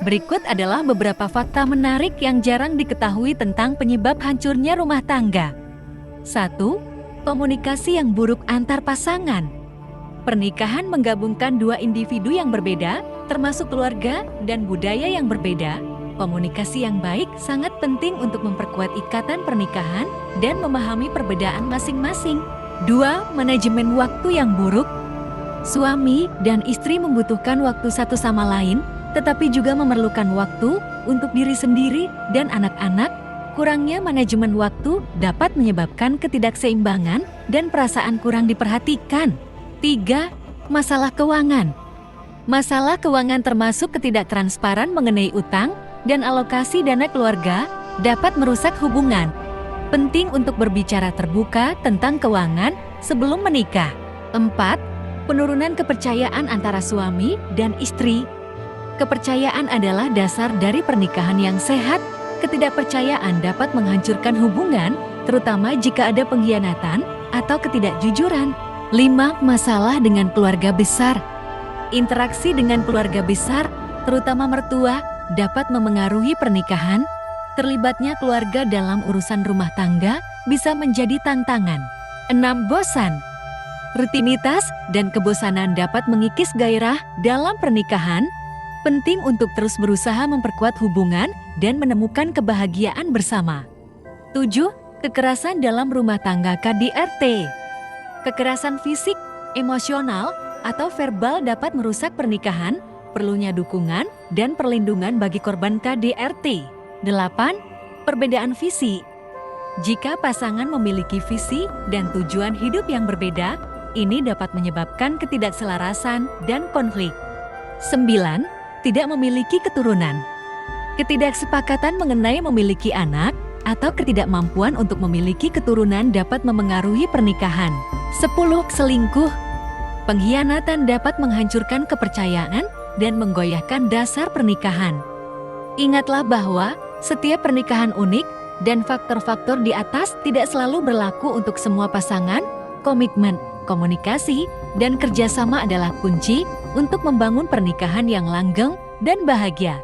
Berikut adalah beberapa fakta menarik yang jarang diketahui tentang penyebab hancurnya rumah tangga. 1. Komunikasi yang buruk antar pasangan. Pernikahan menggabungkan dua individu yang berbeda, termasuk keluarga dan budaya yang berbeda. Komunikasi yang baik sangat penting untuk memperkuat ikatan pernikahan dan memahami perbedaan masing-masing. 2. Manajemen waktu yang buruk. Suami dan istri membutuhkan waktu satu sama lain, tetapi juga memerlukan waktu untuk diri sendiri dan anak-anak. Kurangnya manajemen waktu dapat menyebabkan ketidakseimbangan dan perasaan kurang diperhatikan. 3. Masalah keuangan. Masalah keuangan termasuk ketidaktransparan mengenai utang dan alokasi dana keluarga dapat merusak hubungan. Penting untuk berbicara terbuka tentang keuangan sebelum menikah. 4. Penurunan kepercayaan antara suami dan istri. Kepercayaan adalah dasar dari pernikahan yang sehat. Ketidakpercayaan dapat menghancurkan hubungan, terutama jika ada pengkhianatan atau ketidakjujuran. 5. Masalah dengan keluarga besar. Interaksi dengan keluarga besar, terutama mertua, dapat memengaruhi pernikahan. Terlibatnya keluarga dalam urusan rumah tangga bisa menjadi tantangan. 6. Bosan. Rutinitas dan kebosanan dapat mengikis gairah dalam pernikahan. Penting untuk terus berusaha memperkuat hubungan dan menemukan kebahagiaan bersama. 7. Kekerasan dalam rumah tangga KDRT. Kekerasan fisik, emosional, atau verbal dapat merusak pernikahan. Perlunya dukungan dan perlindungan bagi korban KDRT. 8. Perbedaan visi. Jika pasangan memiliki visi dan tujuan hidup yang berbeda, ini dapat menyebabkan ketidakselarasan dan konflik. 9. Tidak memiliki keturunan. Ketidaksepakat mengenai memiliki anak atau ketidakmampuan untuk memiliki keturunan dapat memengaruhi pernikahan. 10. Selingkuh. Pengkhianatan dapat menghancurkan kepercayaan dan menggoyahkan dasar pernikahan. Ingatlah bahwa setiap pernikahan unik dan faktor-faktor di atas tidak selalu berlaku untuk semua pasangan. Komitmen, komunikasi, dan kerjasama adalah kunci untuk membangun pernikahan yang langgeng dan bahagia.